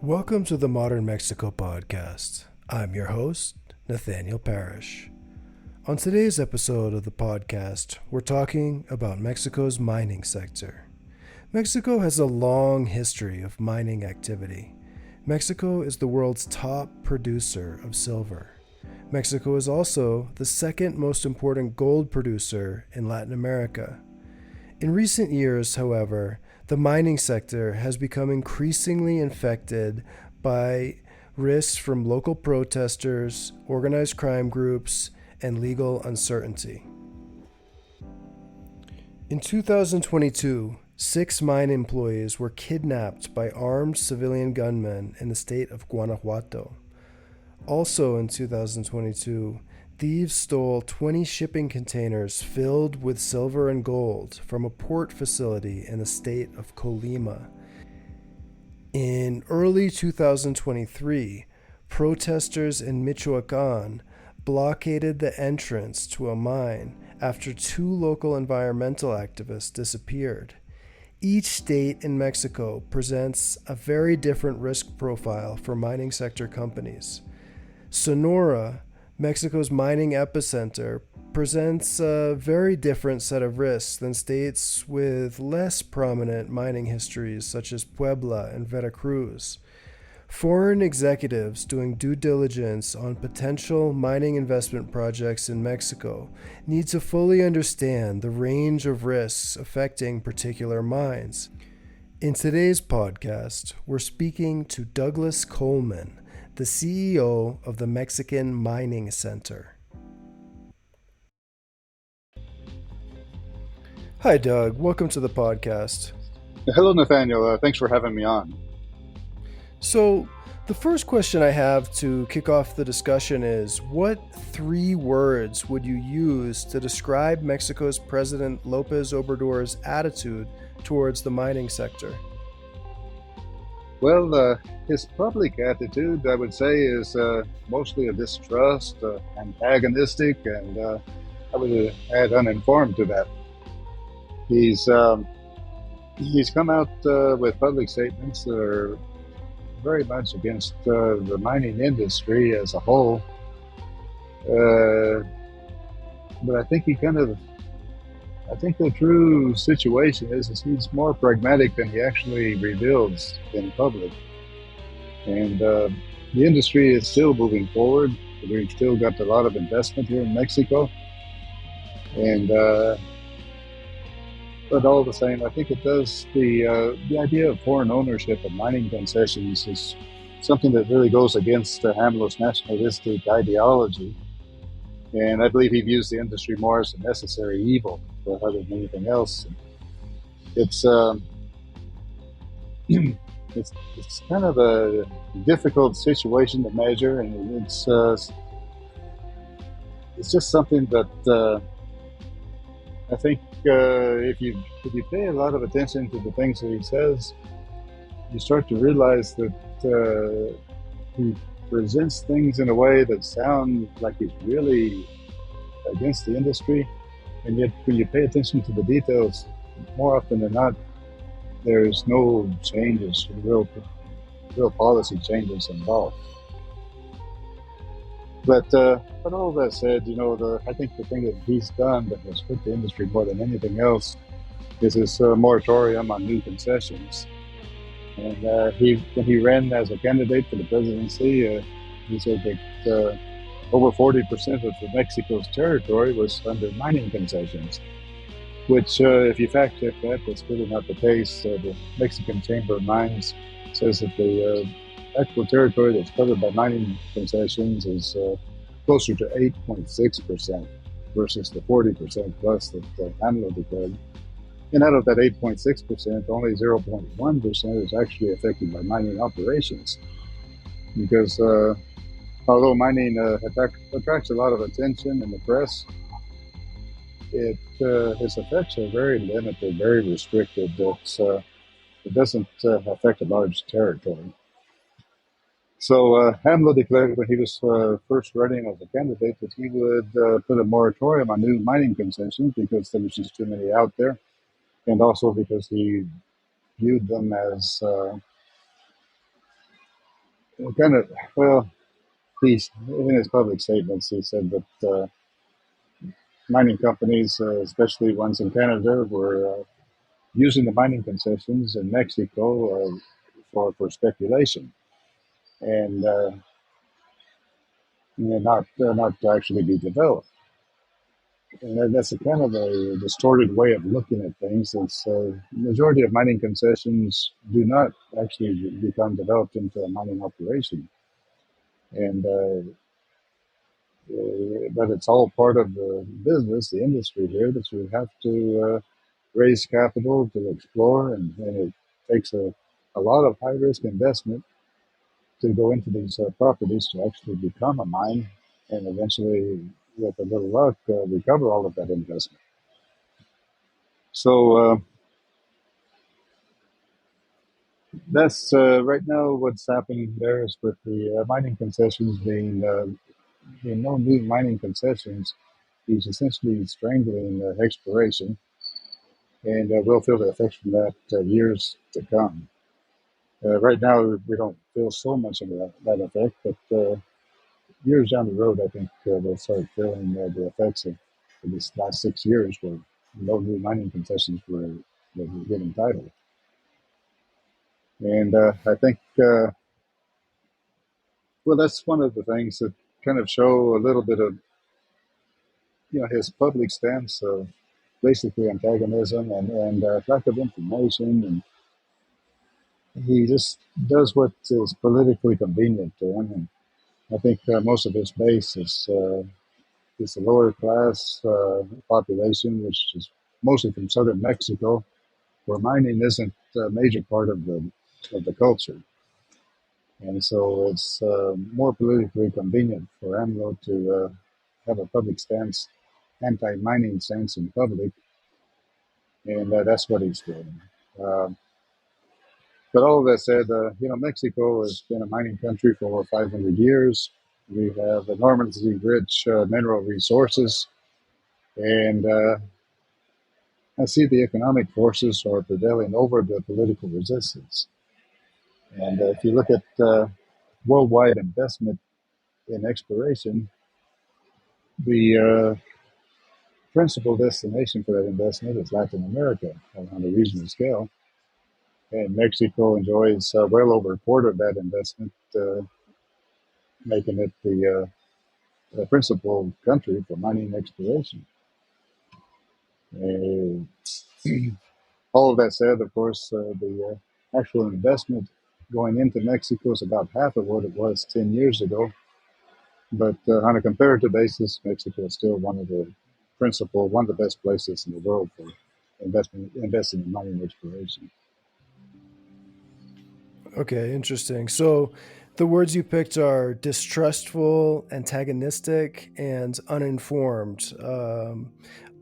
Welcome to the Modern Mexico podcast. I'm your host, Nathaniel Parish. On today's episode of the podcast, we're talking about Mexico's mining sector. Mexico has a long history of mining activity. Mexico is the world's top producer of silver. Mexico is also the second most important gold producer in Latin America. In recent years, however, the mining sector has become increasingly infected by risks from local protesters, organized crime groups, and legal uncertainty. In 2022, 6 mine employees were kidnapped by armed civilian gunmen in the state of Guanajuato. Also in 2022, thieves stole 20 shipping containers filled with silver and gold from a port facility in the state of Colima. In early 2023, protesters in Michoacan blockaded the entrance to a mine after 2 local environmental activists disappeared. Each state in Mexico presents a very different risk profile for mining sector companies. Sonora, Mexico's mining epicenter, presents a very different set of risks than states with less prominent mining histories such as Puebla and Veracruz. Foreign executives doing due diligence on potential mining investment projects in Mexico need to fully understand the range of risks affecting particular mines. In today's podcast, we're speaking to Douglas Coleman, the CEO of the Mexican Mining Center. Hi, Doug. Welcome to the podcast. Hello, Nathaniel. Thanks for having me on. So, the first question I have to kick off the discussion is, what 3 words would you use to describe Mexico's President Lopez Obrador's attitude towards the mining sector? Well, his public attitude, I would say, is mostly a distrust, antagonistic, and I would add uninformed to that. He's come out with public statements that are very much against the mining industry as a whole. But I think the true situation is he's more pragmatic than he actually reveals in public. And the industry is still moving forward. We've still got a lot of investment here in Mexico. And but all the same, I think it does the idea of foreign ownership of mining concessions is something that really goes against AMLO's nationalistic ideology. And I believe he views the industry more as a necessary evil rather than anything else. It's it's kind of a difficult situation to measure, and it's just something that I think if you pay a lot of attention to the things that he says, you start to realize that he presents things in a way that sound like he's really against the industry, and yet when you pay attention to the details, more often than not, there's no changes, real policy changes involved. But all that said, I think the thing that he's done that has hurt the industry more than anything else is this moratorium on new concessions. And when he ran as a candidate for the presidency, he said that over 40% of Mexico's territory was under mining concessions, which if you fact check that, that's really not the case. The Mexican Chamber of Mines says that the actual territory that's covered by mining concessions is closer to 8.6% versus the 40% plus that AMLO declared. And out of that 8.6%, only 0.1% is actually affected by mining operations. Because although mining attracts a lot of attention in the press, its effects are very limited, very restricted. It doesn't affect a large territory. So AMLO declared when he was first running as a candidate that he would put a moratorium on new mining concessions because there was just too many out there, and also because he viewed them as kind of, well, he's, in his public statements, he said that mining companies, especially ones in Canada, were using the mining concessions in Mexico for speculation and not to actually be developed. And that's a kind of a distorted way of looking at things. Since the majority of mining concessions do not actually become developed into a mining operation, and but it's all part of the business, the industry here, that you have to raise capital to explore, and it takes a lot of high risk investment to go into these properties to actually become a mine, and eventually, with a little luck, recover all of that investment. So that's right now what's happening there is with the mining concessions being no new mining concessions. He's essentially strangling exploration, and we'll feel the effects from that years to come. Right now, we don't feel so much of that effect, but years down the road, I think we'll start feeling the effects of this last 6 years where no new mining concessions were given title. And I think, well, that's one of the things that kind of show a little bit of, his public stance of basically antagonism and lack of information. And he just does what is politically convenient to him. And I think most of his base is the lower class population, which is mostly from southern Mexico, where mining isn't a major part of the culture. And so it's more politically convenient for AMLO to have a public stance, anti-mining stance in public, and that's what he's doing. Uh, but all of that said, Mexico has been a mining country for over 500 years. We have enormously rich mineral resources, and I see the economic forces are prevailing over the political resistance. And if you look at worldwide investment in exploration, the principal destination for that investment is Latin America on a regional scale. And Mexico enjoys well over a quarter of that investment, making it the principal country for mining exploration. Uh, all of that said, of course, the actual investment going into Mexico is about half of what it was 10 years ago. But on a comparative basis, Mexico is still one of the best places in the world for investing in mining exploration. Okay, interesting. So the words you picked are distrustful, antagonistic, and uninformed.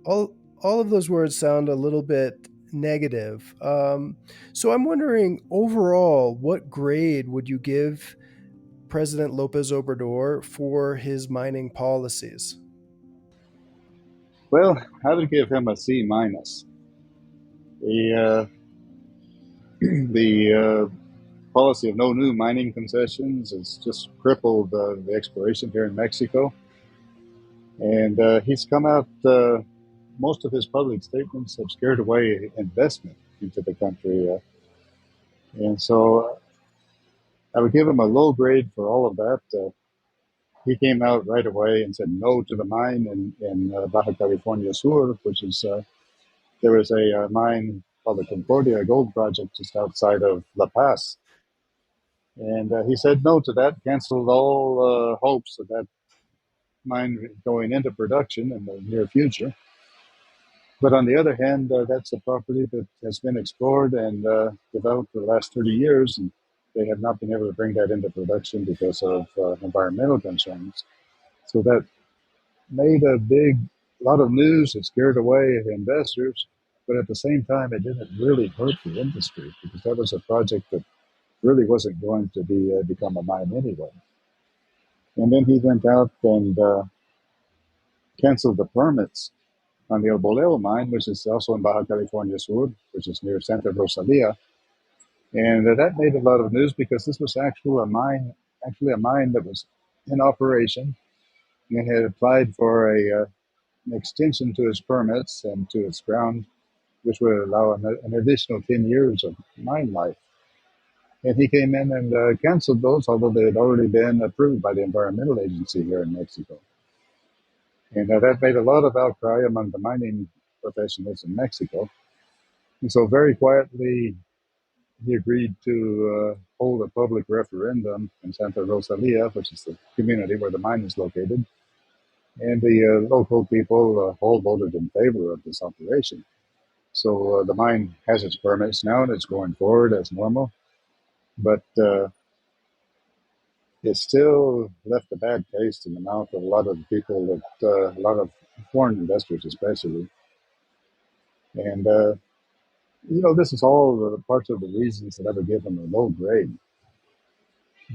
All of those words sound a little bit negative. So I'm wondering, overall, what grade would you give President Lopez Obrador for his mining policies? Well, I would give him a C minus. The the policy of no new mining concessions has just crippled the exploration here in Mexico, and he's come out. Most of his public statements have scared away investment into the country, and so I would give him a low grade for all of that. He came out right away and said no to the mine in Baja California Sur, which is there was a mine called the Concordia Gold Project just outside of La Paz. And he said no to that, canceled all hopes of that mine going into production in the near future. But on the other hand, that's a property that has been explored and developed for the last 30 years, and they have not been able to bring that into production because of environmental concerns. So that made lot of news. It scared away investors, but at the same time, it didn't really hurt the industry because that was a project that really wasn't going to become a mine anyway. And then he went out and canceled the permits on the El Boleo mine, which is also in Baja California Sur, which is near Santa Rosalia. And that made a lot of news because this was actually a mine actually a mine that was in operation and had applied for an extension to its permits and to its ground, which would allow an additional 10 years of mine life. And he came in and canceled those, although they had already been approved by the environmental agency here in Mexico. And that made a lot of outcry among the mining professionals in Mexico. And so, very quietly, he agreed to hold a public referendum in Santa Rosalia, which is the community where the mine is located. And the local people all voted in favor of this operation. So the mine has its permits now and it's going forward as normal. But it still left a bad taste in the mouth of a lot of people, that a lot of foreign investors especially. And, this is all the parts of the reasons that I would give them a low grade.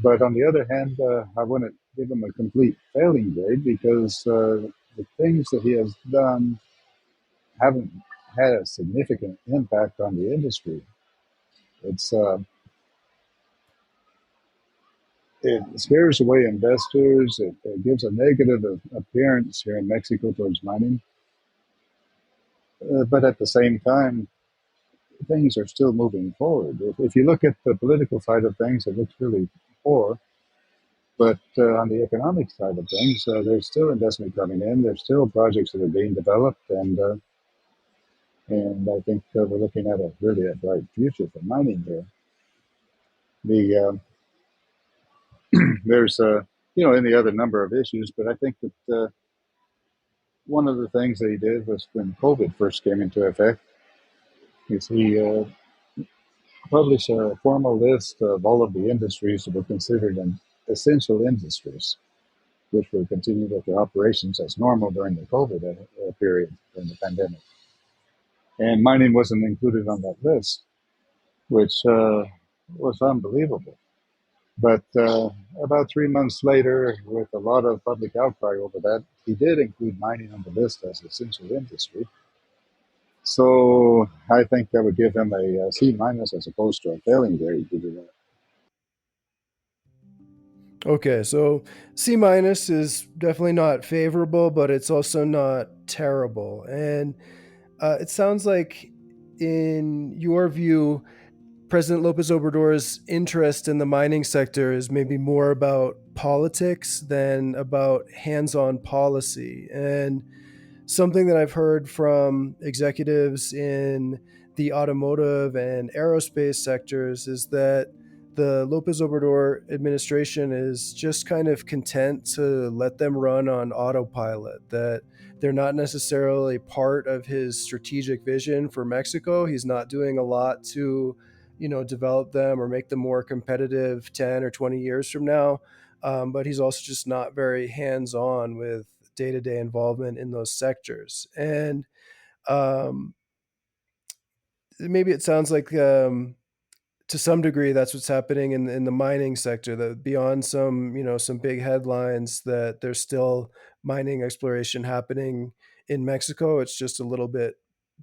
But on the other hand, I wouldn't give him a complete failing grade because the things that he has done haven't had a significant impact on the industry. It's it scares away investors. It gives a negative appearance here in Mexico towards mining. But at the same time, things are still moving forward. If you look at the political side of things, it looks really poor. But on the economic side of things, there's still investment coming in. There's still projects that are being developed, and I think we're looking at a bright future for mining here. The there's any other number of issues, but I think that one of the things that he did was when COVID first came into effect, is he published a formal list of all of the industries that were considered essential industries, which will continue with their operations as normal during the COVID period, during the pandemic. And mining wasn't included on that list, which was unbelievable. But about 3 months later, with a lot of public outcry over that, he did include mining on the list as essential industry. So I think that would give him a C minus as opposed to a failing grade due to that. Okay, so C minus is definitely not favorable, but it's also not terrible. And it sounds like, in your view, President Lopez Obrador's interest in the mining sector is maybe more about politics than about hands on policy. And something that I've heard from executives in the automotive and aerospace sectors is that the Lopez Obrador administration is just kind of content to let them run on autopilot, that they're not necessarily part of his strategic vision for Mexico. He's not doing a lot to, develop them or make them more competitive 10 or 20 years from now. But he's also just not very hands on with day to day involvement in those sectors. And um, maybe it sounds like, to some degree, that's what's happening in the mining sector, that beyond some big headlines, that there's still mining exploration happening in Mexico. It's just a little bit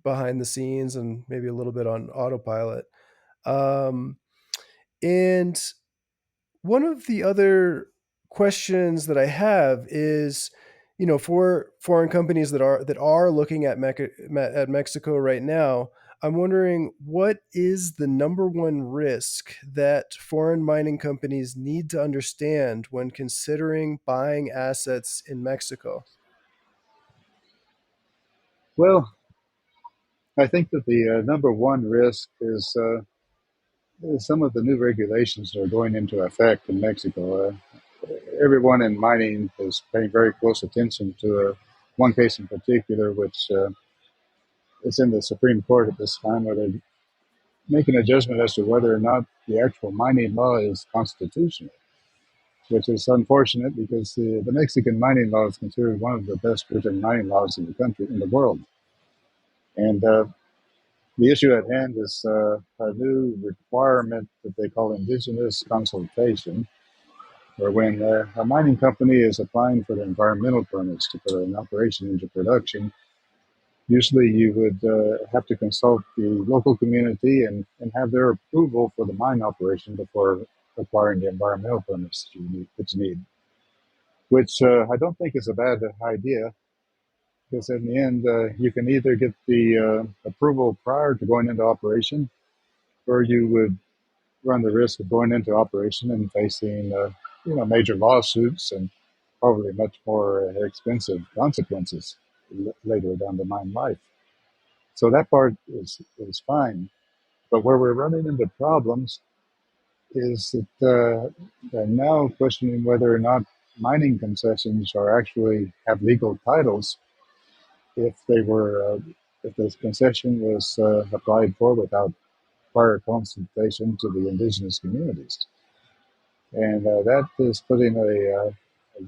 behind the scenes and maybe a little bit on autopilot. Um, and one of the other questions that I have is, for foreign companies that are looking at Mexico right now, I'm wondering, what is the number one risk that foreign mining companies need to understand when considering buying assets in Mexico? Well, I think that the number one risk is some of the new regulations that are going into effect in Mexico. Everyone in mining is paying very close attention to one case in particular, which is in the Supreme Court at this time, where they're making a judgment as to whether or not the actual mining law is constitutional, which is unfortunate because the Mexican mining law is considered one of the best written mining laws in the country, in the world. And the issue at hand is a new requirement that they call indigenous consultation, where when a mining company is applying for the environmental permits to put an operation into production, usually you would have to consult the local community and have their approval for the mine operation before acquiring the environmental permits that you need, which I don't think is a bad idea, because in the end, you can either get the approval prior to going into operation, or you would run the risk of going into operation and facing major lawsuits and probably much more expensive consequences later down the mine life. So that part is fine. But where we're running into problems is that they're now questioning whether or not mining concessions are actually have legal titles if they were if this concession was applied for without prior consultation to the indigenous communities, and that is putting a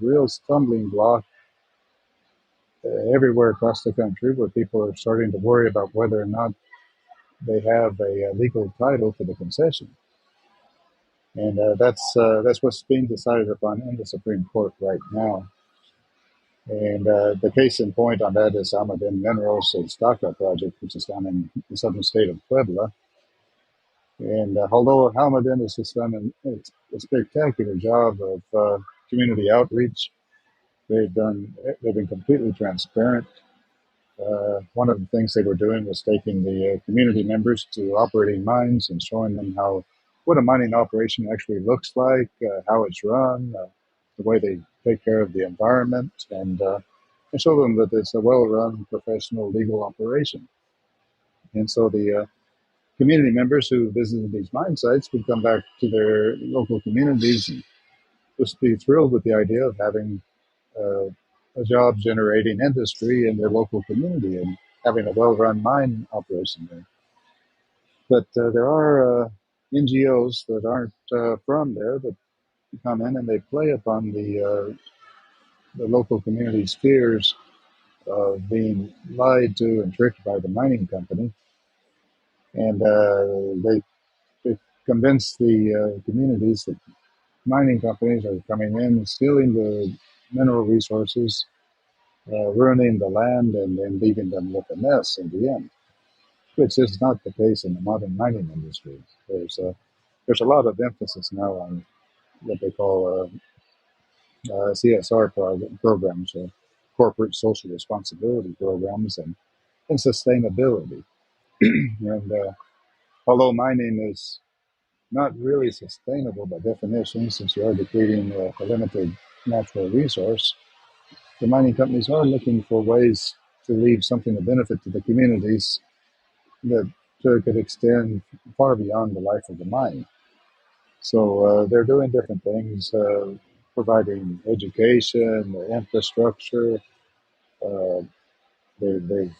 real stumbling block everywhere across the country, where people are starting to worry about whether or not they have a legal title to the concession. And that's what's being decided upon in the Supreme Court right now. And the case in point on that is Almaden Minerals and Staka project, which is down in the southern state of Puebla. And although Almaden has just done a spectacular job of community outreach, they've been completely transparent. One of the things they were doing was taking the community members to operating mines and showing them what a mining operation actually looks like, how it's run, the way they take care of the environment, and show them that it's a well-run, professional, legal operation. And so the community members who visited these mine sites would come back to their local communities and just be thrilled with the idea of having uh, a job generating industry in their local community and having a well-run mine operation there. But there are NGOs that aren't from there that come in and they play upon the local community's fears of being lied to and tricked by the mining company, and they convince the communities that mining companies are coming in, stealing the mineral resources, ruining the land, and then leaving them with a mess in the end, which is not the case in the modern mining industry. There's a lot of emphasis now on what they call CSR programs, corporate social responsibility programs, and sustainability. And although mining is not really sustainable by definition, since you're depleting a limited natural resource, the mining companies are looking for ways to leave something of benefit to the communities that could extend far beyond the life of the mine. So they're doing different things, providing education, infrastructure. Uh, they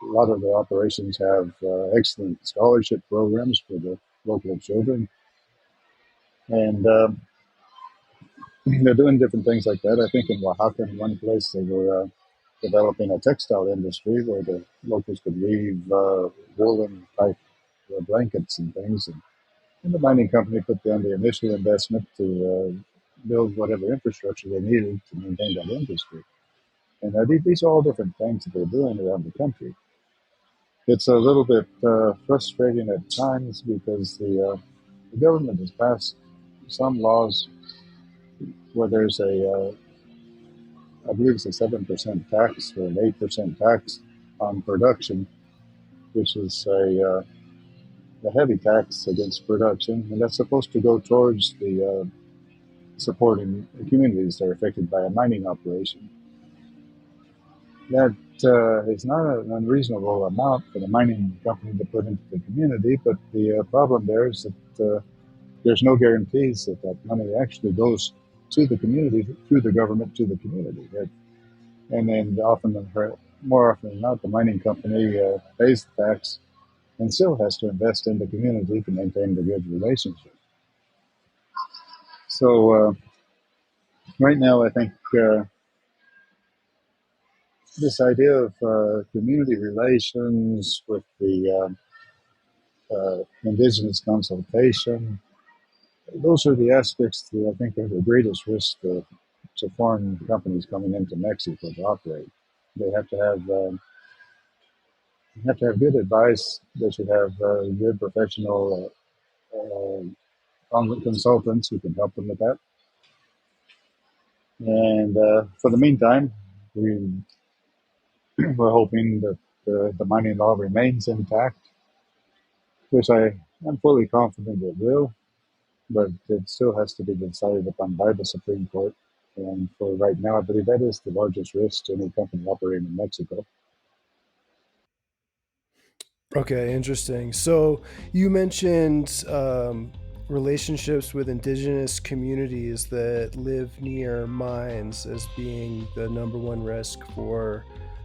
A lot of the operations have excellent scholarship programs for the local children, and they're doing different things like that. I think in Oaxaca, in one place, they were developing a textile industry where the locals could weave woolen type blankets and things. And the mining company put down the initial investment to build whatever infrastructure they needed to maintain that industry. And these are all different things that they're doing around the country. It's a little bit frustrating at times because the government has passed some laws where there's I believe it's a 7% tax or an 8% tax on production, which is a heavy tax against production, and that's supposed to go towards the supporting communities that are affected by a mining operation. That is not an unreasonable amount for the mining company to put into the community, but the problem there is that there's no guarantees that that money actually goes to the community through the government to the community. And then more often than not, the mining company pays the tax and still has to invest in the community to maintain the good relationship. So right now, I think this idea of community relations with the indigenous consultation, those are the aspects that I think are the greatest risk to foreign companies coming into Mexico to operate. They have to have good advice. They should have good professional consultants who can help them with that. And for the meantime, we, we're hoping that the mining law remains intact, which I am fully confident it will, but it still has to be decided upon by the Supreme Court. And for right now, I believe that is the largest risk to any company operating in Mexico. Okay, interesting. So you mentioned relationships with indigenous communities that live near mines as being the number one risk for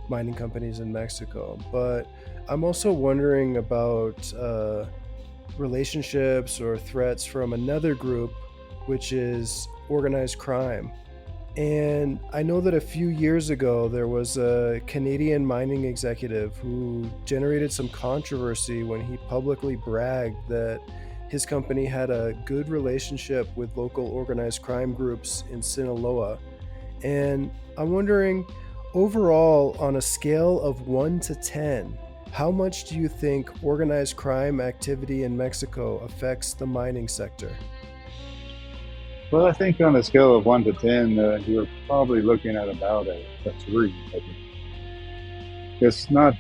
mining companies in Mexico. But I'm also wondering about relationships or threats from another group, which is organized crime. And I know that a few years ago, there was a Canadian mining executive who generated some controversy when he publicly bragged that his company had a good relationship with local organized crime groups in Sinaloa. And I'm wondering, overall, on a scale of 1 to 10, how much do you think organized crime activity in Mexico affects the mining sector? Well, I think on a scale of 1 to 10, you're probably looking at about a 3. It's not,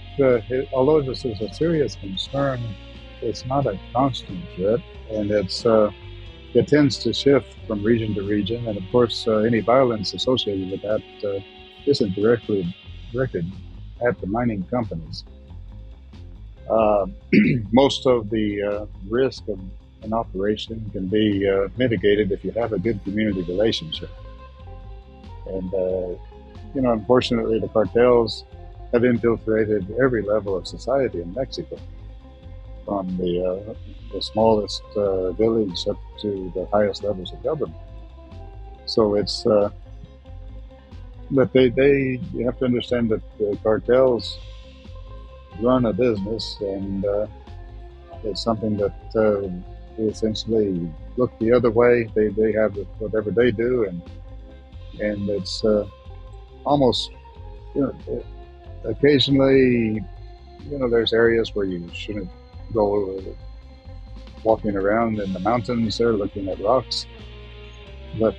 although this is a serious concern, it's not a constant threat, and it tends to shift from region to region. And of course, any violence associated with that isn't directly directed at the mining companies. Uh, Most of the risk of an operation can be mitigated if you have a good community relationship. And, unfortunately, the cartels have infiltrated every level of society in Mexico, from the smallest village up to the highest levels of government. So but you have to understand that the cartels run a business, and it's something that they essentially look the other way. They have whatever they do, and it's almost, you know, occasionally, there's areas where you shouldn't go walking around in the mountains there looking at rocks. But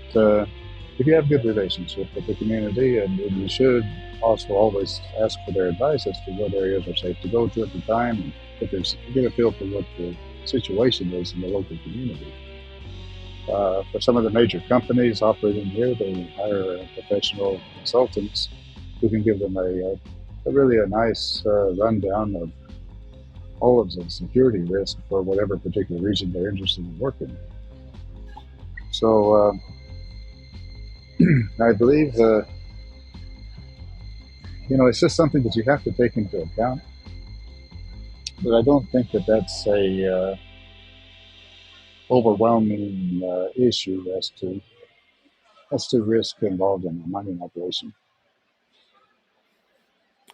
if you have good relationship with the community, and you should also always ask for their advice as to what areas are safe to go to at the time, and if there's, get a feel for what the situation is in the local community. For some of the major companies operating here, they hire professional consultants who can give them a nice rundown of all of the security risk for whatever particular region they're interested in working. So I believe it's just something that you have to take into account. But I don't think that that's a overwhelming issue as to risk involved in a mining operation.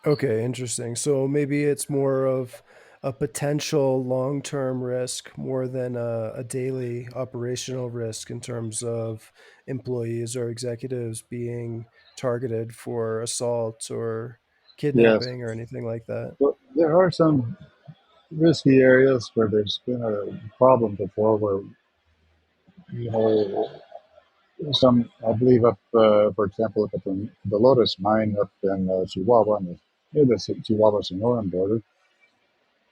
Okay, interesting. So maybe it's more of a potential long term risk more than a daily operational risk in terms of employees or executives being targeted for assault or Yes, kidnapping or anything like that. but there are some risky areas where there's been a problem before, where you know some, I believe, up for example, up at the Lotus mine up in Chihuahua, near the Chihuahua Sonoran border.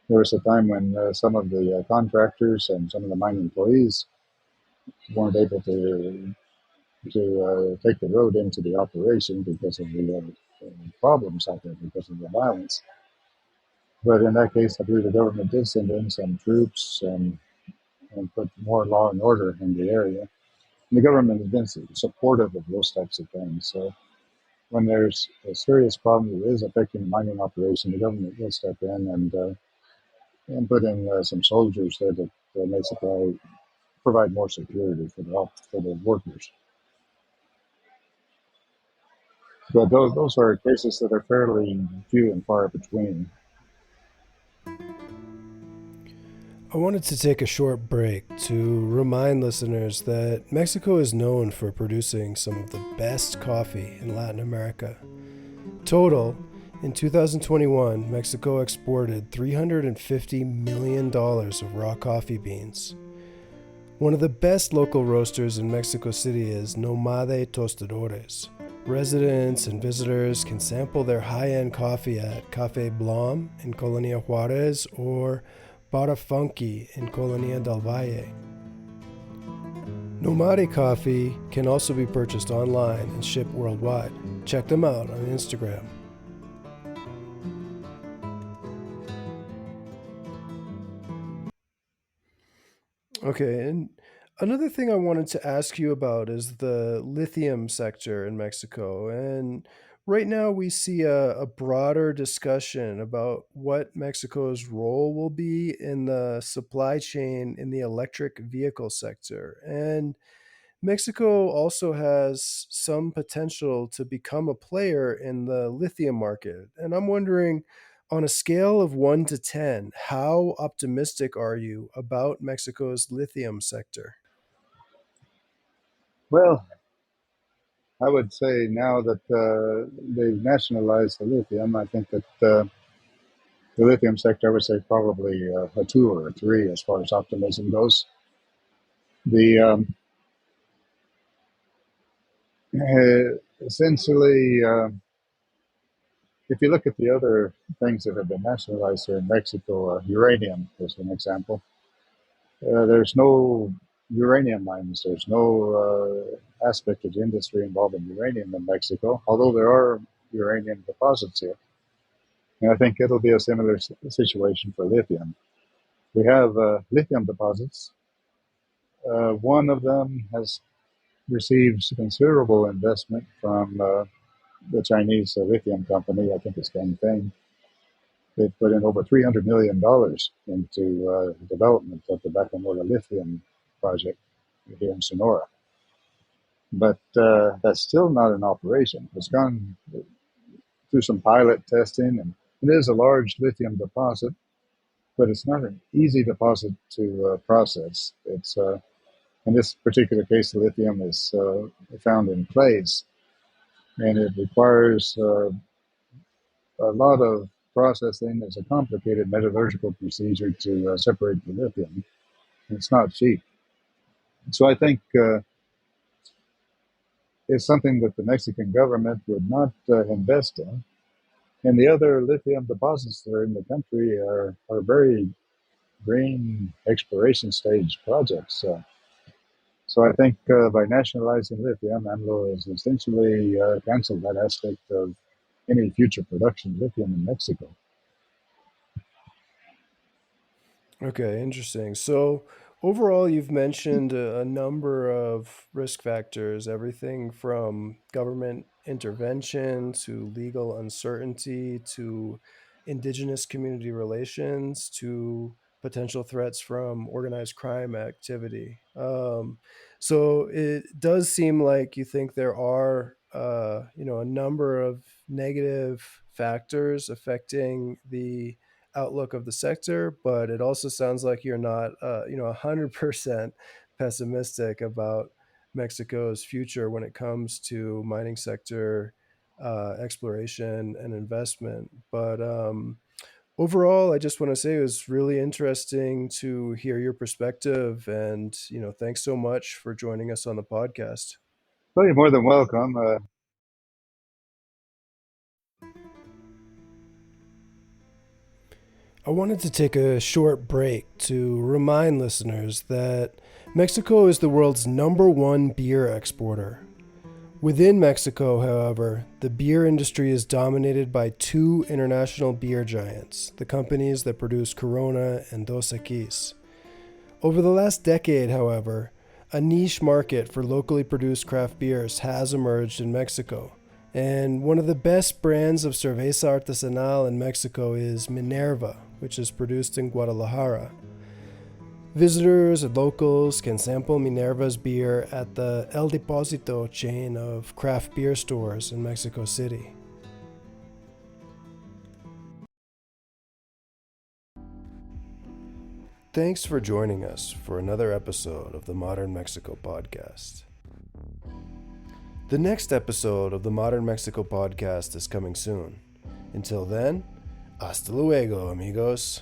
There was a time when some of the contractors and some of the mine employees weren't able to take the road into the operation because of the problems out there, because of the violence. But in that case, I believe the government did send in some troops and put more law and order in the area. And the government has been supportive of those types of things. So when there's a serious problem that is affecting the mining operation, the government will step in and put in some soldiers there that may provide more security for the workers. But those are cases that are fairly few and far between. I wanted to take a short break to remind listeners that Mexico is known for producing some of the best coffee in Latin America. Total, in 2021, Mexico exported $350 million of raw coffee beans. One of the best local roasters in Mexico City is Nomade Tostadores. Residents and visitors can sample their high-end coffee at Café Blanc in Colonia Juarez or Bara Funky in Colonia del Valle. Nomade coffee can also be purchased online and shipped worldwide. Check them out on Instagram. Okay, and another thing I wanted to ask you about is the lithium sector in Mexico. And right now we see a broader discussion about what Mexico's role will be in the supply chain in the electric vehicle sector. And Mexico also has some potential to become a player in the lithium market. And I'm wondering, on a scale of 1 to 10, how optimistic are you about Mexico's lithium sector? Well, I would say now that they've nationalized the lithium, I think that the lithium sector, I would say probably a 2 or a 3 as far as optimism goes. The essentially, if you look at the other things that have been nationalized here in Mexico, uranium is an example. There's no uranium mines. There's no aspect of the industry involving uranium in Mexico, although there are uranium deposits here. And I think it'll be a similar situation for lithium. We have lithium deposits. One of them has received considerable investment from the Chinese lithium company. I think it's Ganfeng. They put in over $300 million into development of the Bacanora lithium project here in Sonora. But that's still not in operation. It's gone through some pilot testing, and it is a large lithium deposit, but it's not an easy deposit to process. It's in this particular case, the lithium is found in clays, and it requires a lot of processing. It's a complicated metallurgical procedure to separate the lithium. It's not cheap. So I think it's something that the Mexican government would not invest in. And the other lithium deposits that are in the country are very green exploration stage projects. So I think by nationalizing lithium, AMLO has essentially canceled that aspect of any future production of lithium in Mexico. Okay, interesting. So overall, you've mentioned a number of risk factors, everything from government intervention to legal uncertainty to indigenous community relations to potential threats from organized crime activity. So it does seem like you think there are, a number of negative factors affecting the outlook of the sector, but it also sounds like you're not, 100% pessimistic about Mexico's future when it comes to mining sector exploration and investment. But overall, I just want to say it was really interesting to hear your perspective, and thanks so much for joining us on the podcast. Well, you're more than welcome. I wanted to take a short break to remind listeners that Mexico is the world's #1 beer exporter. Within Mexico, however, the beer industry is dominated by 2 international beer giants, the companies that produce Corona and Dos Equis. Over the last decade, however, a niche market for locally produced craft beers has emerged in Mexico. And one of the best brands of cerveza artesanal in Mexico is Minerva, which is produced in Guadalajara. Visitors and locals can sample Minerva's beer at the El Deposito chain of craft beer stores in Mexico City. Thanks for joining us for another episode of the Modern Mexico Podcast. The next episode of the Modern Mexico Podcast is coming soon. Until then, hasta luego, amigos.